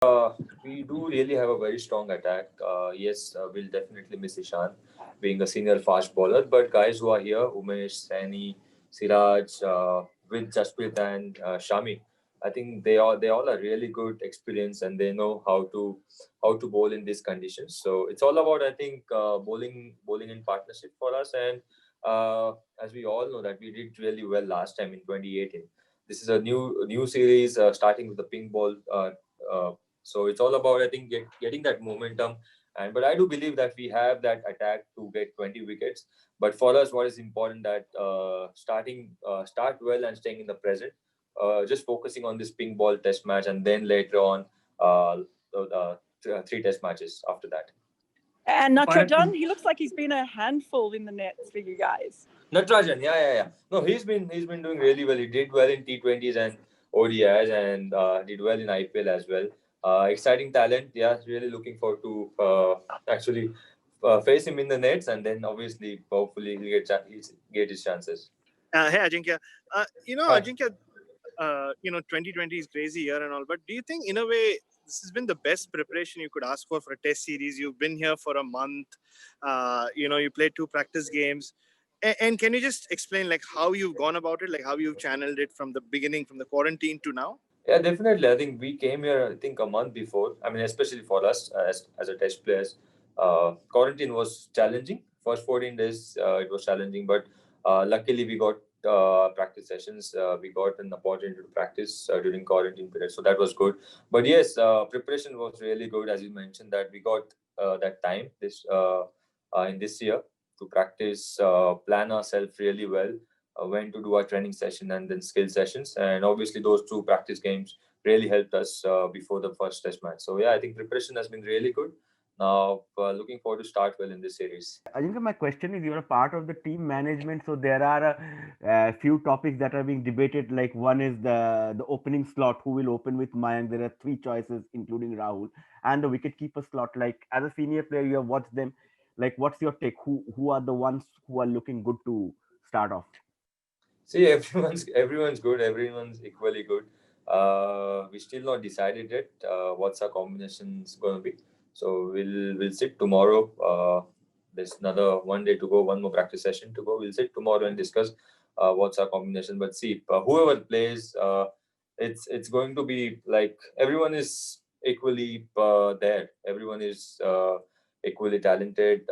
We do really have a very strong attack. Yes, we'll definitely miss Ishan being a senior fast bowler, but guys who are here, Umesh, Saini, Siraj, with Jasprit and Shami, I think they all are really good experience and they know how to bowl in these conditions. So it's all about I think bowling in partnership for us. And as we all know that we did really well last time in 2018. This is a new series starting with the pink ball. Uh, so it's all about I think getting that momentum. And but I do believe that we have that attack to get 20 wickets. But for us, what is important that start well and staying in the present. Just focusing on this pink ball test match and then later on uh, three test matches after that. And Natrajan, he looks like he's been a handful in the nets for you guys. Natarajan, yeah. No, he's been doing really well. He did well in T20s and ODIs and did well in IPL as well. Exciting talent. Yeah, really looking forward to actually face him in the nets and then obviously hopefully he'll get his chances. Hey, Ajinkya. Hi. Ajinkya, 2020 is crazy year and all, but do you think in a way this has been the best preparation you could ask for a test series? You've been here for a month. You played 2 practice games. And can you just explain like how you've gone about it, like how you've channeled it from the beginning, from the quarantine to now? Yeah, definitely. I think we came here, I think, a month before. I mean, especially for us as a test players, quarantine was challenging. First 14 days, it was challenging, but luckily we got practice sessions. We got an opportunity to practice during quarantine period, so that was good. But yes, preparation was really good, as you mentioned that we got that time in this year to practice, plan ourselves really well when to do our training session and then skill sessions. And obviously, those two practice games really helped us before the first test match. So yeah, I think preparation has been really good. Now, looking forward to start well in this series. Ajinka, my question is, you're a part of the team management, so there are a few topics that are being debated. Like one is the opening slot, who will open with Mayank. There are three choices, including Rahul, and the wicketkeeper slot. Like as a senior player, you have watched them. Like, what's your take? Who are the ones who are looking good to start off? See, everyone's good. Everyone's equally good. We still not decided yet what's our combinations going to be. So we'll sit tomorrow. There's another one day to go, one more practice session to go. We'll sit tomorrow and discuss what's our combination. But see, whoever plays, it's going to be like everyone is equally there. Everyone is equally talented.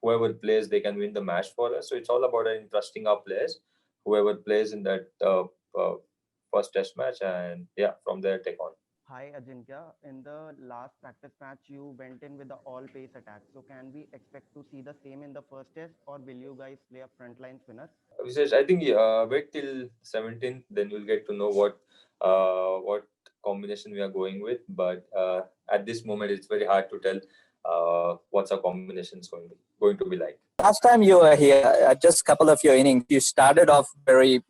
Whoever plays, they can win the match for us. So it's all about trusting our players. Whoever plays in that first test match, and yeah, from there take on. Hi Ajinkya, in the last practice match you went in with the all pace attack. So can we expect to see the same in the first test or will you guys play a frontline spinner? Visesh, I think wait till 17th, then you'll get to know what combination we are going with. But at this moment, it's very hard to tell what's our combination is going to be like. Last time you were here, just a couple of your innings, you started off very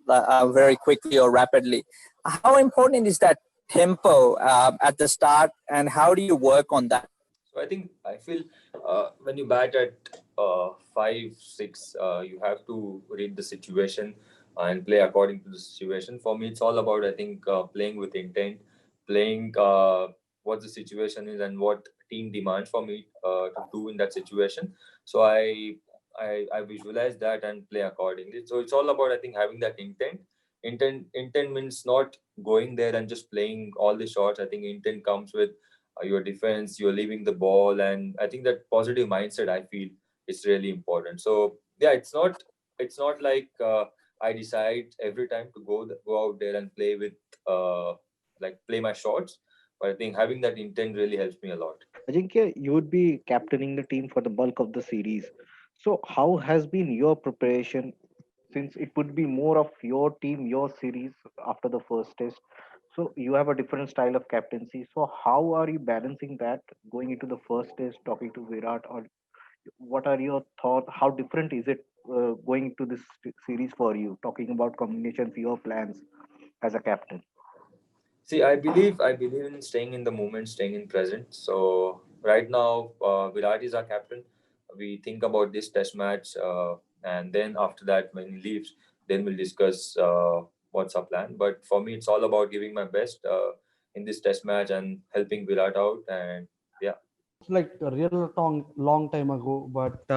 quickly or rapidly. How important is that tempo at the start, and how do you work on that? So I feel when you bat at 5, 6, you have to read the situation and play according to the situation. For me, it's all about I think playing with intent, playing what the situation is and what team demands for me to do in that situation. So I visualize that and play accordingly. So it's all about I think having that intent. Intent means not going there and just playing all the shots. I think intent comes with your defense, you're leaving the ball, and I think that positive mindset I feel is really important. So yeah, it's not like I decide every time to go out there and play with play my shots, but I think having that intent really helps me a lot. Ajinkya, you would be captaining the team for the bulk of the series. So, how has been your preparation since it would be more of your team, your series after the first test? So, you have a different style of captaincy. So, how are you balancing that going into the first test, talking to Virat, or what are your thoughts? How different is it going to this series for you, talking about combinations, your plans as a captain? See, I believe in staying in the moment, staying in present. So right now, Virat is our captain. We think about this test match, and then after that, when he leaves, then we'll discuss what's our plan. But for me, it's all about giving my best, in this test match and helping Virat out. And yeah. Like a real long time ago, but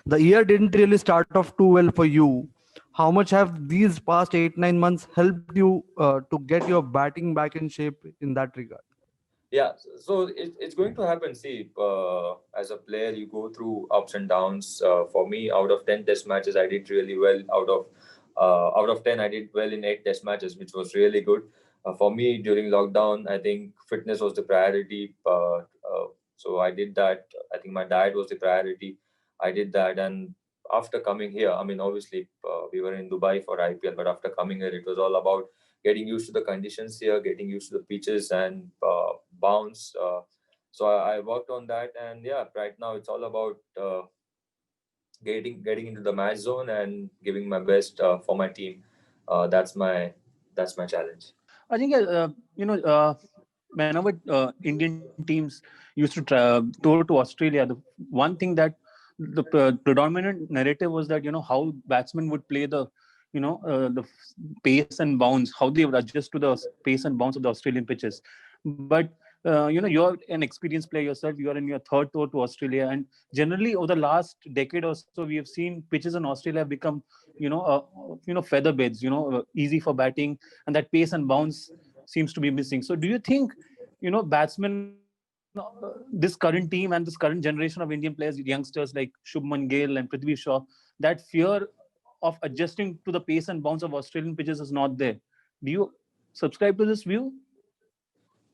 the year didn't really start off too well for you. How much have these past 8-9 months helped you to get your batting back in shape in that regard? Yeah, so it's going to happen. See, as a player, you go through ups and downs. For me, out of 10 test matches, I did really well. Out of 10, I did well in 8 test matches, which was really good. For me, during lockdown, I think fitness was the priority. So I did that. I think my diet was the priority. I did that, and after coming here, I mean, obviously, we were in Dubai for IPL, but after coming here, it was all about getting used to the conditions here, getting used to the pitches and bounce. So I worked on that, and yeah, right now it's all about getting into the match zone and giving my best for my team. That's my challenge. I think whenever Indian teams used to tour to Australia, the one thing that the predominant narrative was that how batsmen would play the pace and bounce, how they would adjust to the pace and bounce of the Australian pitches. But you're an experienced player yourself. You are in your third tour to Australia, and generally over the last decade or so, we have seen pitches in Australia have become feather beds. Easy for batting, and that pace and bounce seems to be missing. So, do you think batsmen, this current team and this current generation of Indian players, youngsters like Shubman Gill and Prithvi Shaw, that fear of adjusting to the pace and bounce of Australian pitches is not there? Do you subscribe to this view?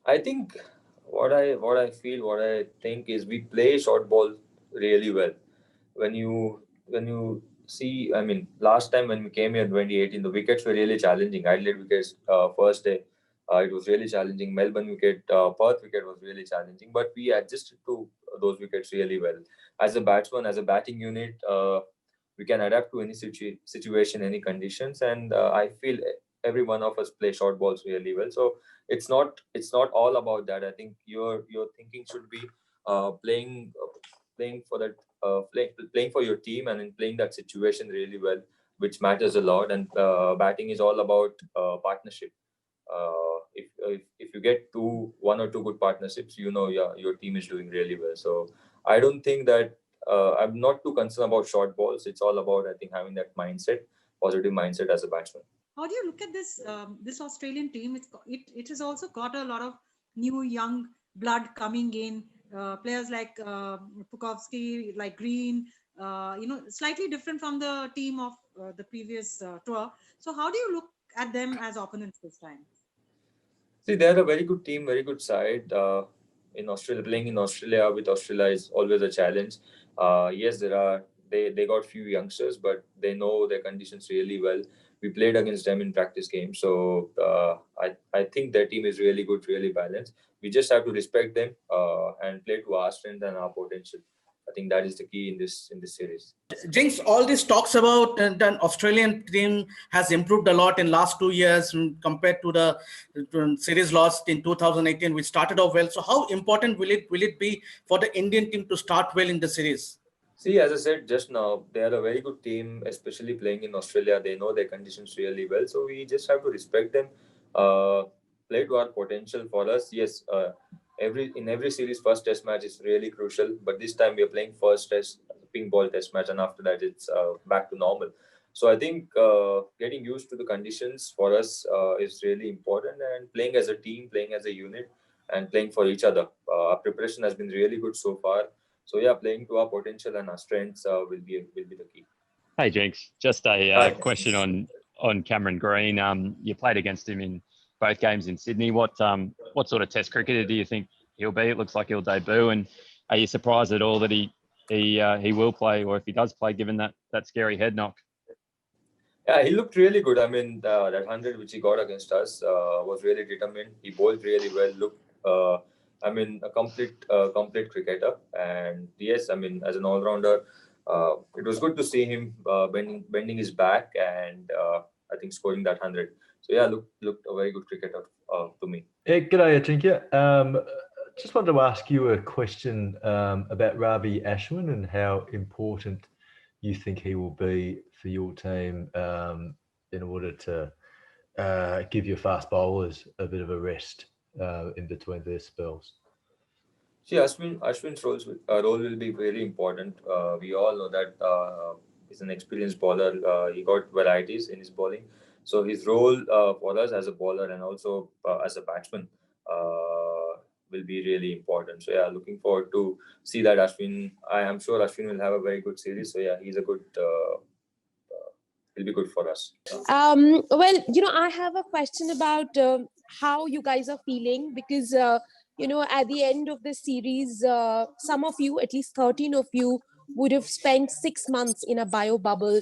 I think what I think is we play short ball really well. When you see, I mean, last time when we came here in 2018, the wickets were really challenging. Adelaide wickets, first day, it was really challenging. Melbourne wicket, Perth wicket was really challenging, but we adjusted to those wickets really well. As a batsman, as a batting unit, we can adapt to any situation, any conditions, and I feel every one of us play short balls really well. So it's not all about that. I think your thinking should be playing for that playing for your team and in playing that situation really well, which matters a lot. And batting is all about partnership. If you get one or two good partnerships, your team is doing really well. So I don't think that I'm not too concerned about short balls. It's all about, I think, having that positive mindset as a batsman. How do you look at this Australian team? It has also got a lot of new young blood coming in. Players like Pukovsky, like Green, slightly different from the team of the previous tour. So how do you look at them as opponents this time? See, they're a very good team, very good side. In Australia, playing in Australia with Australia is always a challenge. Yes, they got few youngsters, but they know their conditions really well. We played against them in practice games, so I think their team is really good, really balanced. We just have to respect them and play to our strength and our potential. I think that is the key in this series. Jinx, all this talks about the Australian team has improved a lot in last 2 years compared to the series lost in 2018. We started off well. So how important will it be for the Indian team to start well in the series? See, as I said just now, they are a very good team, especially playing in Australia. They know their conditions really well. So we just have to respect them, play to our potential. For us, yes, in every series, first test match is really crucial. But this time we are playing first test, pink ball test match, and after that it's back to normal. So I think getting used to the conditions for us is really important, and playing as a team, playing as a unit, and playing for each other. Our preparation has been really good so far. So yeah, playing to our potential and our strengths will be the key. Hey Jinx, just a question on Cameron Green. You played against him in both games in Sydney. What sort of Test cricketer do you think he'll be? It looks like he'll debut, and are you surprised at all that he will play, or if he does play, given that scary head knock? Yeah, he looked really good. I mean, that 100 which he got against us was really determined. He bowled really well. Looked, a complete cricketer. And yes, I mean, as an all-rounder, it was good to see him bending his back and I think scoring that 100. So yeah, looked a very good cricketer to me. Hey, g'day, Ajinkya. Just wanted to ask you a question about Ravi Ashwin and how important you think he will be for your team in order to give your fast bowlers a bit of a rest in between their spells? See, Ashwin's role will be very important. We all know that he's an experienced bowler. He got varieties in his bowling. So his role for us as a bowler and also as a batsman will be really important. So yeah, looking forward to see that Ashwin. I am sure Ashwin will have a very good series. So yeah, he's a good. Will be good for us. Well, I have a question about how you guys are feeling because, at the end of the series, some of you, at least 13 of you, would have spent 6 months in a bio bubble.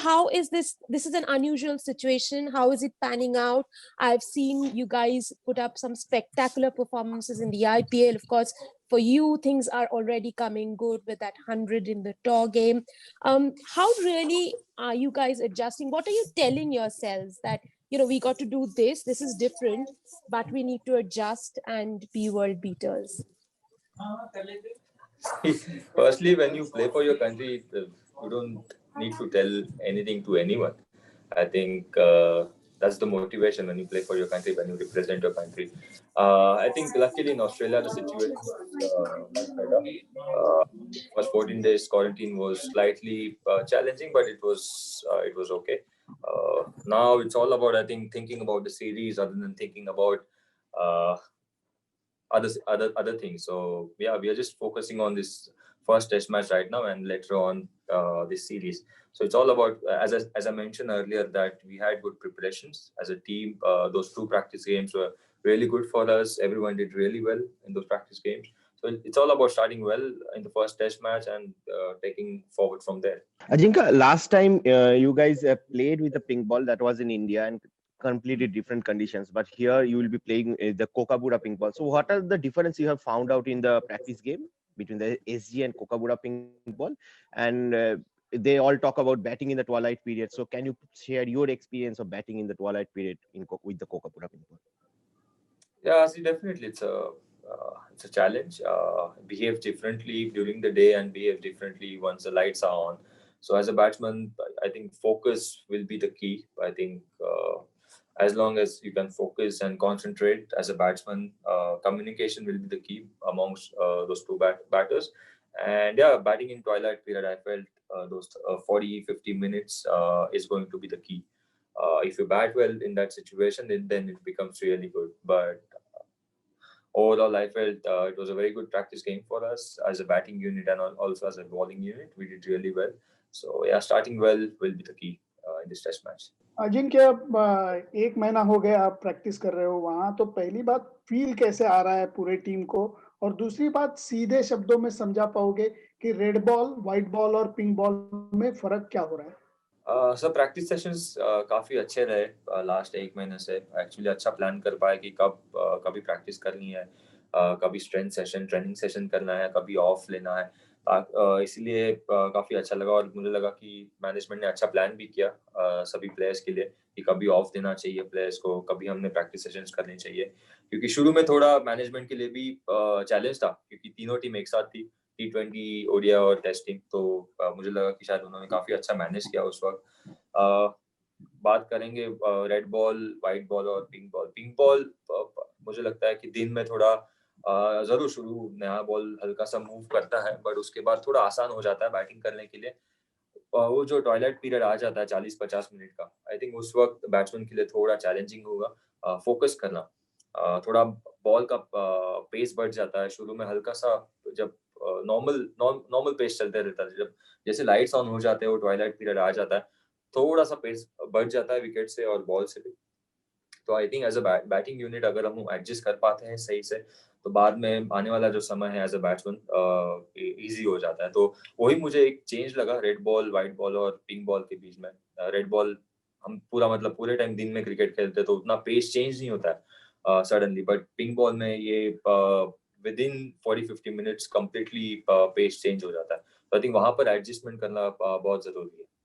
How is this? This is an unusual situation. How is it panning out? I've seen you guys put up some spectacular performances in the IPL. Of course, for you, things are already coming good with that 100 in the tour game. How really are you guys adjusting? What are you telling yourselves that, we got to do this, this is different, but we need to adjust and be world beaters? Firstly, when you play for your country, you don't need to tell anything to anyone. I think that's the motivation when you play for your country, when you represent your country. I think luckily in Australia, the situation was much better. First 14 days quarantine was slightly challenging, but it was okay. Now it's all about, I think, thinking about the series rather than thinking about uh, other things. So yeah, we are just focusing on this first test match right now and later on this series. So it's all about as I mentioned earlier that we had good preparations as a team. Those two practice games were really good for us. Everyone did really well in those practice games. So it's all about starting well in the first test match and taking forward from there. Ajinkya, last time you guys played with the pink ball that was in India and completely different conditions, but here you will be playing the Kokabura pink ball. So what are the difference you have found out in the practice game between the SG and Kokabura pink ball? And they all talk about batting in the twilight period. So can you share your experience of batting in the twilight period with the Kokabura pink ball? Yeah, see, definitely it's a challenge. Behave differently during the day and behave differently once the lights are on. So as a batsman, I think focus will be the key. I think as long as you can focus and concentrate as a batsman, communication will be the key amongst those two batters. And yeah, batting in twilight period, I felt those 40-50 minutes is going to be the key. If you bat well in that situation, then it becomes really good. But overall, I felt it was a very good practice game for us as a batting unit and also as a bowling unit. We did really well. So yeah, starting well will be the key in this test match. Ajinkya, 1 महीना हो गया आप practice कर रहे हो वहां, तो पहली बात फील कैसे आ रहा है पूरे टीम को, और दूसरी बात सीधे शब्दों में समझा पाओगे कि रेड बॉल, व्हाइट बॉल और पिंक बॉल में फर्क क्या हो रहा है? सर प्रैक्टिस सेशंस काफ़ी अच्छे रहे लास्ट 1 महीने से. एक्चुअली अच्छा प्लान कर पाए कि कभी प्रैक्टिस करनी है, कभी स्ट्रेंथ सेशन, ट्रेनिंग सेशन करना है, कभी ऑफ लेना है. इसलिए काफ़ी अच्छा लगा और मुझे लगा कि मैनेजमेंट ने अच्छा प्लान भी किया सभी प्लेयर्स के लिए कि कभी ऑफ देना चाहिए प्लेयर्स को, कभी हमने प्रैक्टिस सेशंस करनी चाहिए. क्योंकि शुरू में थोड़ा मैनेजमेंट के लिए भी चैलेंज था क्योंकि तीनों टीम एक साथ थी, T20, ओडिया और टेस्ट टीम. तो मुझे लगा कि शायद उन्होंने काफ़ी अच्छा मैनेज किया उस वक्त. बात करेंगे रेड बॉल, वाइट बॉल और पिंक बॉल. पिंक बॉल मुझे लगता है कि दिन में थोड़ा जरूर शुरू नया बॉल हल्का सा मूव करता है, बट उसके बाद थोड़ा आसान हो जाता है बैटिंग करने के लिए. वो जो टॉयलेट पीरियड आ जाता है 40-50 मिनट का, आई थिंक उस वक्त बैट्समैन के लिए थोड़ा चैलेंजिंग होगा फोकस करना. थोड़ा बॉल का पेस बढ़ जाता है शुरू में हल्का सा. जब नॉर्मल पेस चलते रहता है, जब जैसे लाइट्स ऑन हो जाते हैं वो ट्वाइलाइट पीरियड आ जाता है, थोड़ा सा पेस बढ़ जाता है विकेट से और बॉल से भी. तो I think as a batting unit अगर हम एडजस्ट कर पाते हैं सही से, तो बाद में आने वाला जो समय है एज अ बैट्समैन इजी हो जाता है. तो वही मुझे एक चेंज लगा रेड बॉल, वाइट बॉल और पिंक बॉल के बीच में. रेड बॉल हम पूरे टाइम दिन में क्रिकेट खेलते तो उतना पेस चेंज नहीं होता है सडनली, बट पिंक बॉल में ये within 40-50 minutes completely pace change हो जाता है. तो आई थिंक वहां पर एडजस्टमेंट करना बहुत जरूरी है.